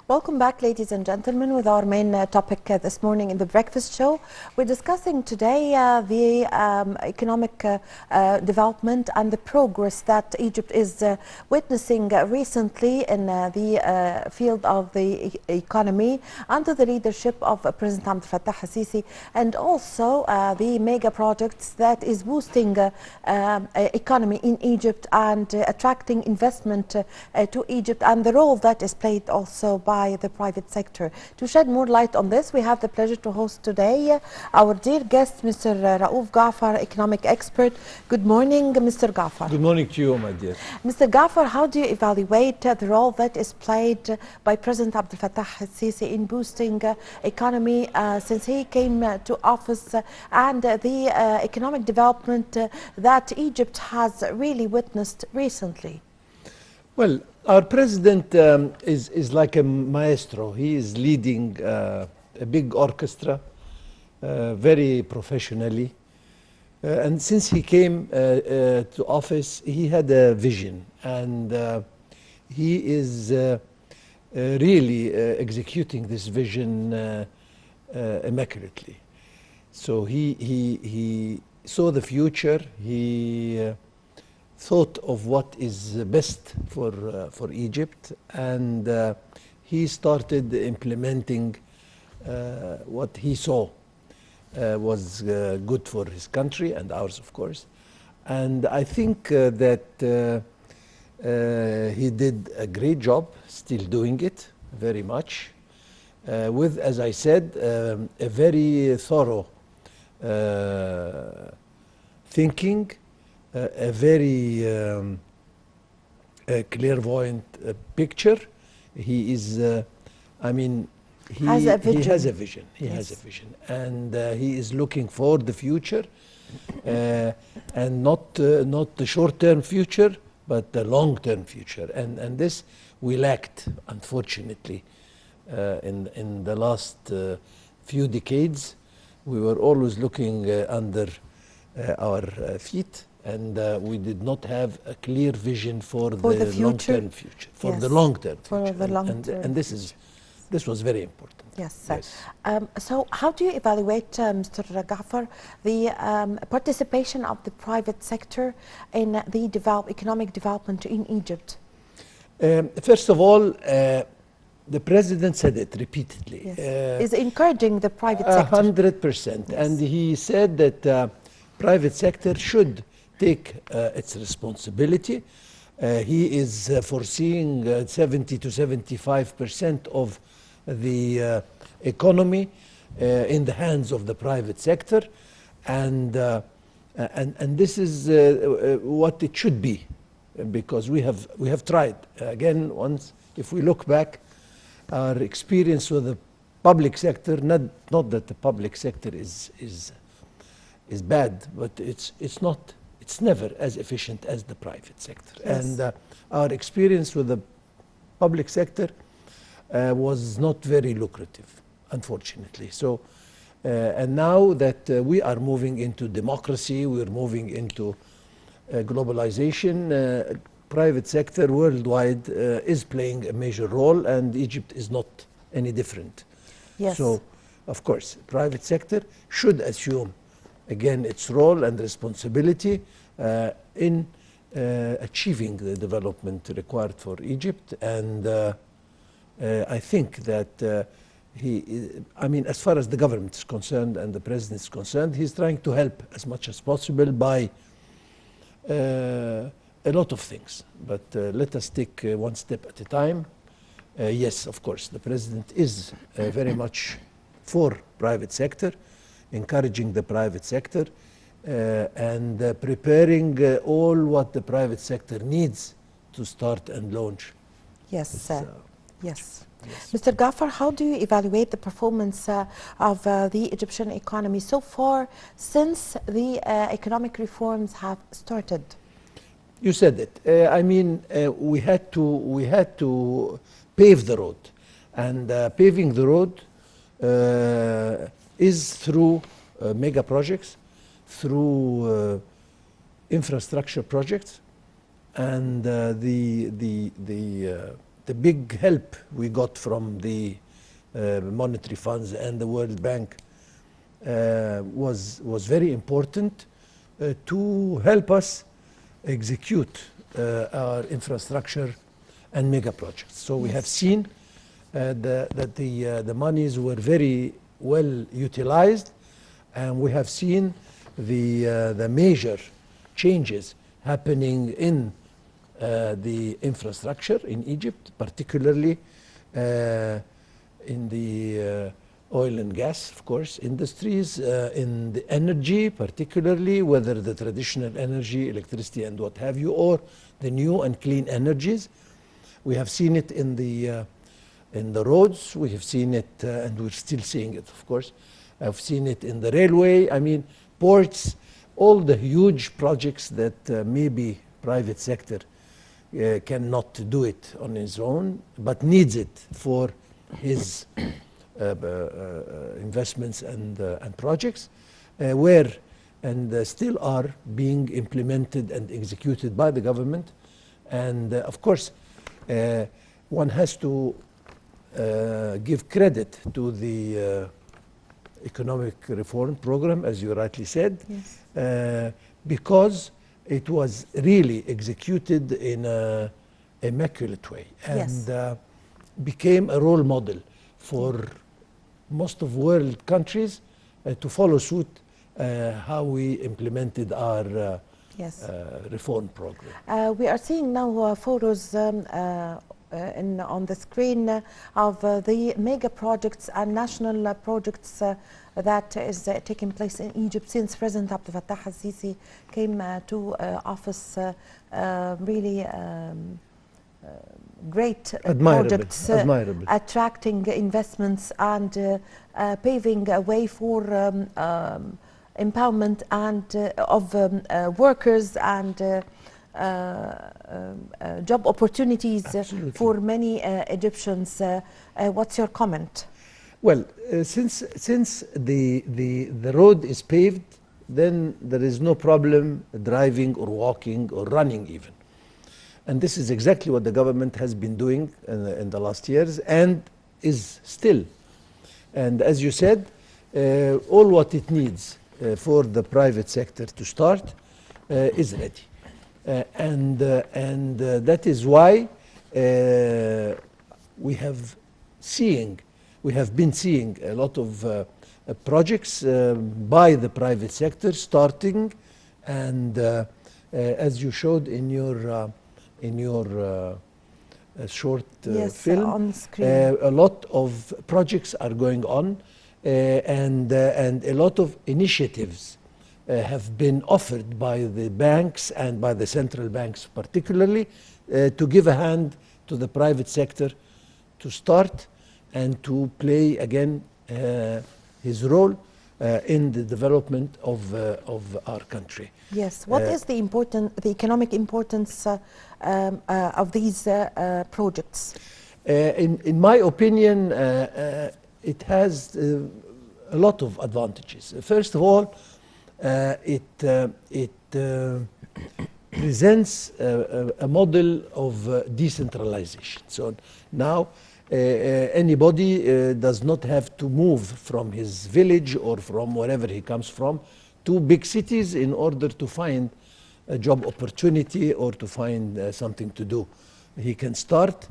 Welcome back, ladies and gentlemen, with our main topic this morning in the breakfast show. We're discussing today the economic development and the progress that Egypt is witnessing recently in the field of the economy under the leadership of President Abdel Fattah al-Sisi, and also the mega projects that is boosting economy in Egypt and attracting investment to Egypt, and the role that is played also by the private sector. To shed more light on this, we have the pleasure to host today our dear guest, Mr. Raouf Gaafar, economic expert. Good morning, Mr. Gaafar. Good morning to you, my dear. Mr. Gaafar, how do you evaluate the role that is played by President Abdel Fattah al-Sisi in boosting economy since he came to office, and the economic development that Egypt has really witnessed recently? Well, our president is like a maestro. He is leading a big orchestra very professionally. And since he came to office, he had a vision, and he is really executing this vision immaculately. So he saw the future. He thought of what is best for Egypt, and he started implementing what he saw was good for his country and ours, of course. And I think that he did a great job, still doing it very much, with, as I said, a very thorough thinking, a very clairvoyant picture. He is, I mean, he has a vision. He has a vision, and he is looking for the future, and not the short-term future, but the long-term future. And this we lacked, unfortunately, in the last few decades. We were always looking under our feet, and we did not have a clear vision for the long-term future, for the long-term future. And this was very important. Yes. So how do you evaluate, Mr. Gaafar, the participation of the private sector in the economic development in Egypt? First of all, the president said it repeatedly. Yes. Is encouraging the private sector. 100%. Yes. And he said that private sector should take its responsibility. He is foreseeing 70 to 75% of the economy in the hands of the private sector, and this is what it should be, because we have tried again once. If we look back, our experience with the public sector, not that the public sector is bad, but it's never as efficient as the private sector. Yes. And our experience with the public sector was not very lucrative, unfortunately. So, and now that we are moving into democracy, we're moving into globalization, private sector worldwide is playing a major role, and Egypt is not any different. Yes. So, of course, private sector should assume, again, its role and responsibility in achieving the development required for Egypt. And I think that I mean, as far as the government is concerned and the president is concerned, he's trying to help as much as possible by a lot of things. But let us take one step at a time. Yes, of course, the president is very much for private sector, encouraging the private sector, and preparing all what the private sector needs to start and launch. Yes, yes. Mr. Gaafar, how do you evaluate the performance of the Egyptian economy so far since the economic reforms have started? You said it. I mean, we had to pave the road, and paving the road is through mega projects, through infrastructure projects, and the the big help we got from the monetary funds and the World Bank was very important to help us execute our infrastructure and mega projects. So we have seen that the monies were very well utilized, and we have seen the major changes happening in the infrastructure in Egypt, particularly in the oil and gas, of course, industries, in the energy, particularly, whether the traditional energy, electricity and what have you, or the new and clean energies. We have seen it in the roads, we have seen it, and we're still seeing it, of course. I've seen it in the railway, I mean, ports, all the huge projects that maybe private sector cannot do it on his own, but needs it for his investments and projects, were and still are being implemented and executed by the government. And of course, one has to give credit to the economic reform program, as you rightly said, yes. Because it was really executed in an immaculate way, and yes. Became a role model for most of world countries to follow suit how we implemented our yes. Reform program. We are seeing now photos on the screen of the mega projects and national projects that is taking place in Egypt since President Abdel Fattah al-Sisi came to office. Really great projects, attracting investments and paving a way for empowerment and of workers and job opportunities for many Egyptians. What's your comment? Well, since the road is paved, then there is no problem driving or walking or running even. And this is exactly what the government has been doing in the last years and is still. And as you said, all what it needs for the private sector to start is ready. And that is why we have been seeing a lot of projects by the private sector starting, and as you showed in your short yes, film, on screen. A lot of projects are going on, and a lot of initiatives have been offered by the banks and by the central banks particularly to give a hand to the private sector to start and to play again his role in the development of our country. Yes. What is the economic importance of these projects? In my opinion, it has a lot of advantages. First of all, it presents a model of decentralization. So now anybody does not have to move from his village or from wherever he comes from to big cities in order to find a job opportunity or to find something to do. He can start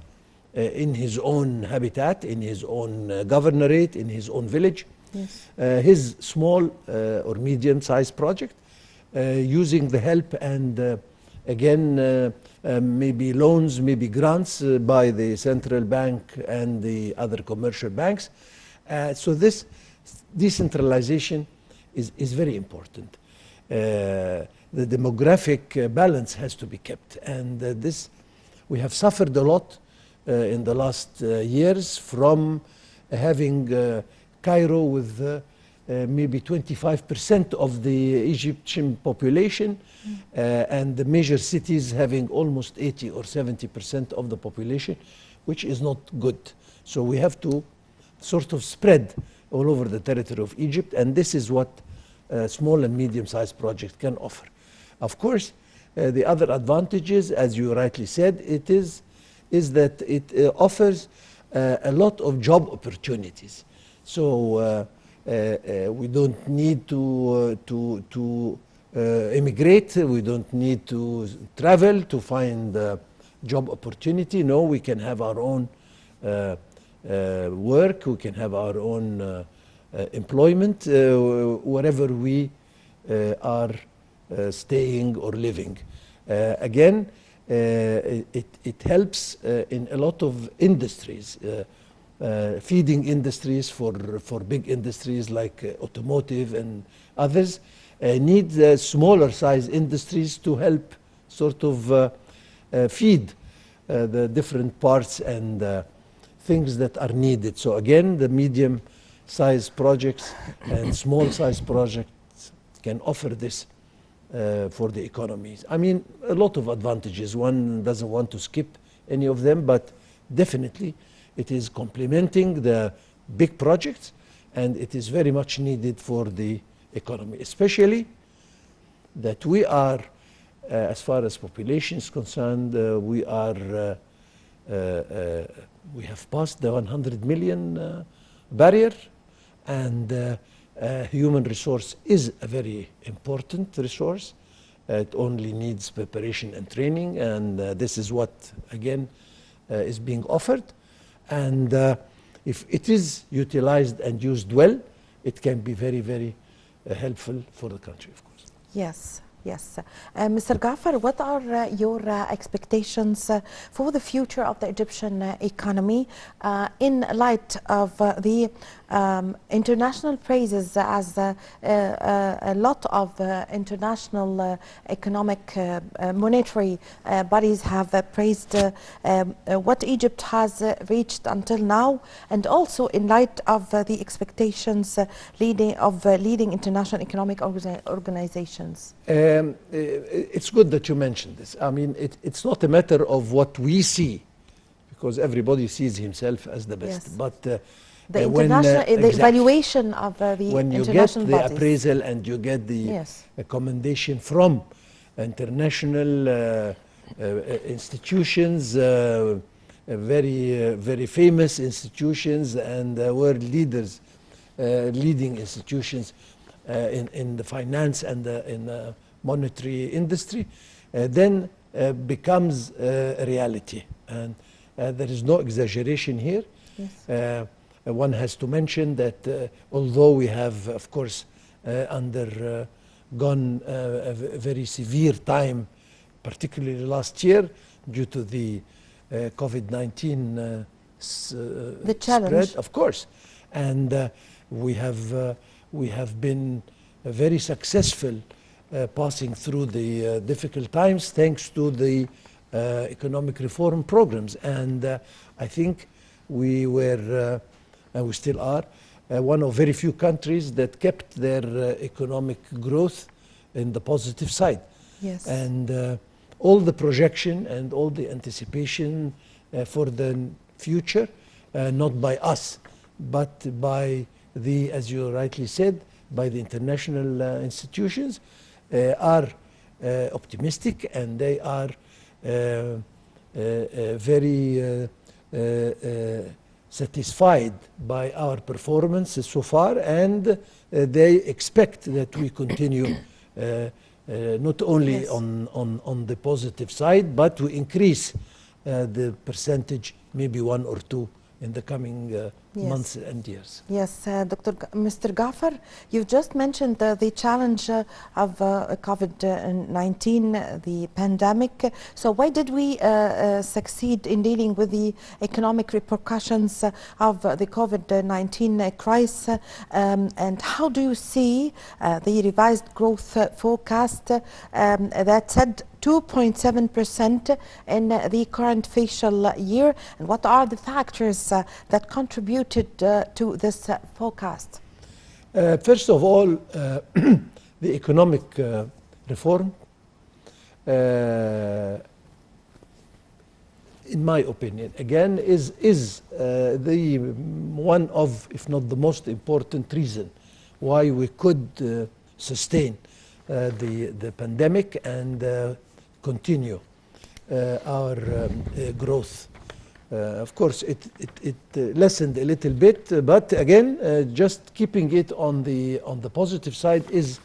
in his own habitat, in his own governorate, in his own village. Yes. His small or medium-sized project, using the help and again maybe loans, maybe grants by the central bank and the other commercial banks. So this decentralization is very important. The demographic balance has to be kept, and this we have suffered a lot in the last years from having Cairo with maybe 25% of the Egyptian population, and the major cities having almost 80 or 70% of the population, which is not good. So we have to sort of spread all over the territory of Egypt, and this is what small and medium-sized projects can offer. Of course, the other advantages, as you rightly said, it is is that it offers a lot of job opportunities. So we don't need to immigrate. We don't need to travel to find job opportunity. No, we can have our own work. We can have our own employment wherever we are staying or living. Again, it helps in a lot of industries. Feeding industries for big industries like automotive and others need smaller size industries to help sort of feed the different parts and things that are needed. So again, the medium size projects and small size projects can offer this for the economies. I mean, a lot of advantages. One doesn't want to skip any of them, but definitely it is complementing the big projects, and it is very much needed for the economy, especially that we are, as far as population is concerned, we have passed the 100 million barrier, and human resource is a very important resource. It only needs preparation and training, and this is what, again, is being offered. And if it is utilized and used well, it can be very, very helpful for the country, of course. Yes. Yes. Mr. Gaafar, what are your expectations for the future of the Egyptian economy in light of the international praises, as a lot of international economic monetary bodies have praised what Egypt has reached until now, and also in light of the expectations leading international economic organizations? It's good that you mentioned this. I mean, it's not a matter of what we see, because everybody sees himself as the best. Yes. But the evaluation of the when you international get the bodies. appraisal and you get the Yes. commendation from international institutions, very famous institutions, and world leaders, leading institutions in the finance and in the monetary industry, then becomes a reality. And there is no exaggeration here. Yes. One has to mention that although we have, of course, undergone a very severe time, particularly last year, due to the COVID-19 the challenge. spread, of course, and we have been very successful passing through the difficult times thanks to the economic reform programs, and I think we were and we still are one of very few countries that kept their economic growth in the positive side. Yes. And all the projection and all the anticipation for the future, not by us, but by the, as you rightly said, by the international institutions, are optimistic, and they are very satisfied by our performance so far, and they expect that we continue not only Yes. on the positive side, but to increase the percentage, maybe 1 or 2 in the coming Yes. months and years. Yes, Mr. Gaafar, you've just mentioned the challenge of COVID-19, the pandemic. So why did we succeed in dealing with the economic repercussions of the COVID-19 crisis? And how do you see the revised growth forecast that said 2.7% in the current fiscal year, and what are the factors that contributed to this forecast? First of all, the economic reform, in my opinion, again, is the one of, if not the most important reason why we could sustain the pandemic and continue our growth. Of course, it lessened a little bit, but again, just keeping it on the positive side is,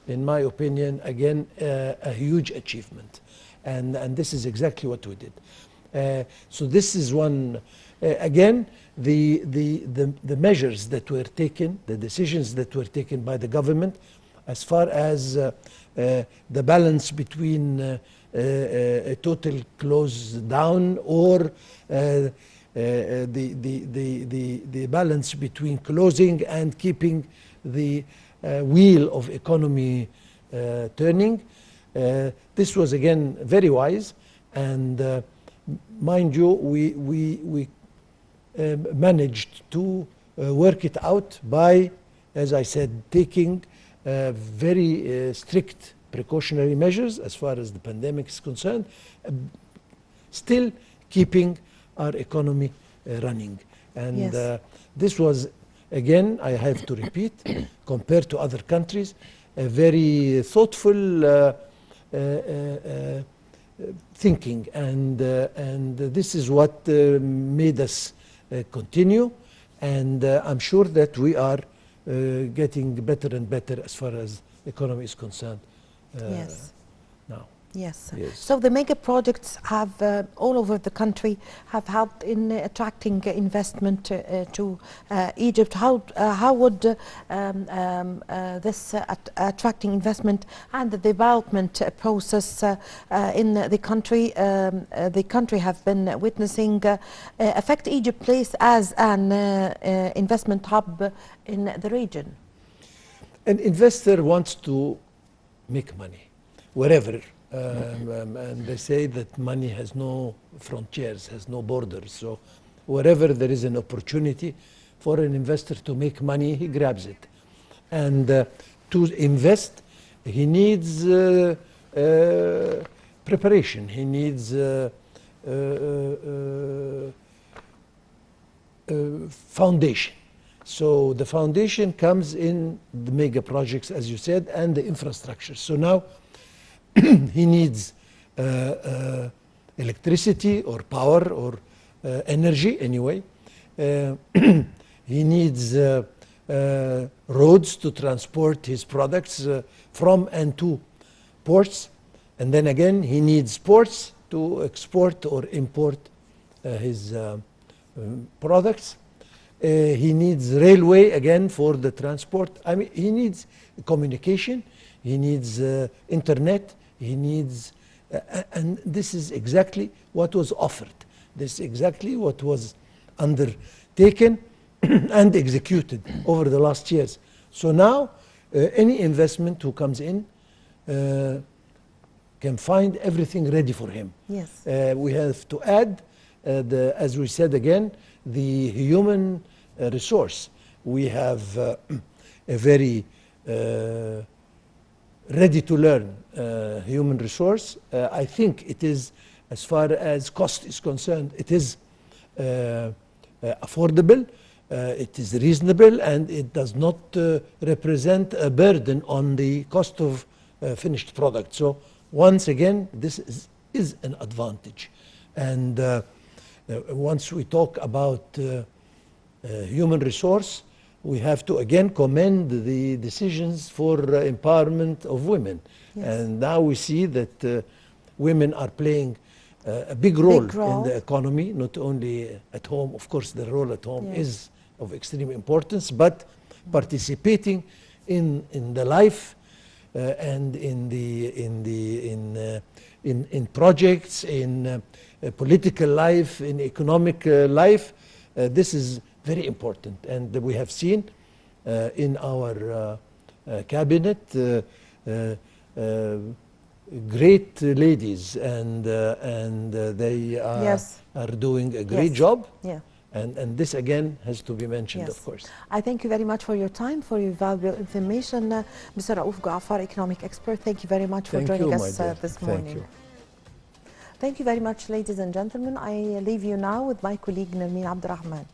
in my opinion, again, a huge achievement. And this is exactly what we did. So this is one, again, the measures that were taken, the decisions that were taken by the government, as far as the balance between a total close down or the balance between closing and keeping the wheel of economy turning. This was again very wise, and mind you, we managed to work it out by, as I said, taking very strict precautionary measures as far as the pandemic is concerned, still keeping our economy running. And Yes. this was, again, I have to repeat, compared to other countries, a very thoughtful thinking, and this is what made us continue, and I'm sure that we are getting better and better as far as the economy is concerned Yes. now. Yes. Yes. So the mega projects have all over the country have helped in attracting investment to Egypt. How would this attracting investment and the development process in the country have been witnessing affect Egypt's place as an investment hub in the region? An investor wants to make money wherever. And they say that money has no frontiers, has no borders. So wherever there is an opportunity for an investor to make money, he grabs it. And to invest, he needs preparation. He needs foundation. So the foundation comes in the mega projects, as you said, and the infrastructure. So now he needs electricity or power or energy anyway. He needs roads to transport his products from and to ports. And then again, he needs ports to export or import his products. He needs railway again for the transport. I mean, he needs communication, he needs internet, he needs, and this is exactly what was offered. This is exactly what was undertaken and executed over the last years. So now, any investment who comes in can find everything ready for him. Yes. We have to add, as we said again, the human resource. We have a very ready to learn human resource. I think it is, as far as cost is concerned, it is affordable, it is reasonable, and it does not represent a burden on the cost of finished product. So once again, this is an advantage. And once we talk about human resource, we have to again commend the decisions for empowerment of women. Yes. And now we see that women are playing a big role in the economy, not only at home. Of course, the role at home is of extreme importance, but participating in the life and in projects, in political life, in economic life. This is very important, and we have seen in our cabinet great ladies, and they are doing a great job. Yeah. And this again has to be mentioned, of course. I thank you very much for your time, for your valuable information. Mr. Raouf Gaafar, economic expert, thank you very much for joining us this morning. Thank you. Thank you very much, ladies and gentlemen. I leave you now with my colleague Nermeen Abdurrahman.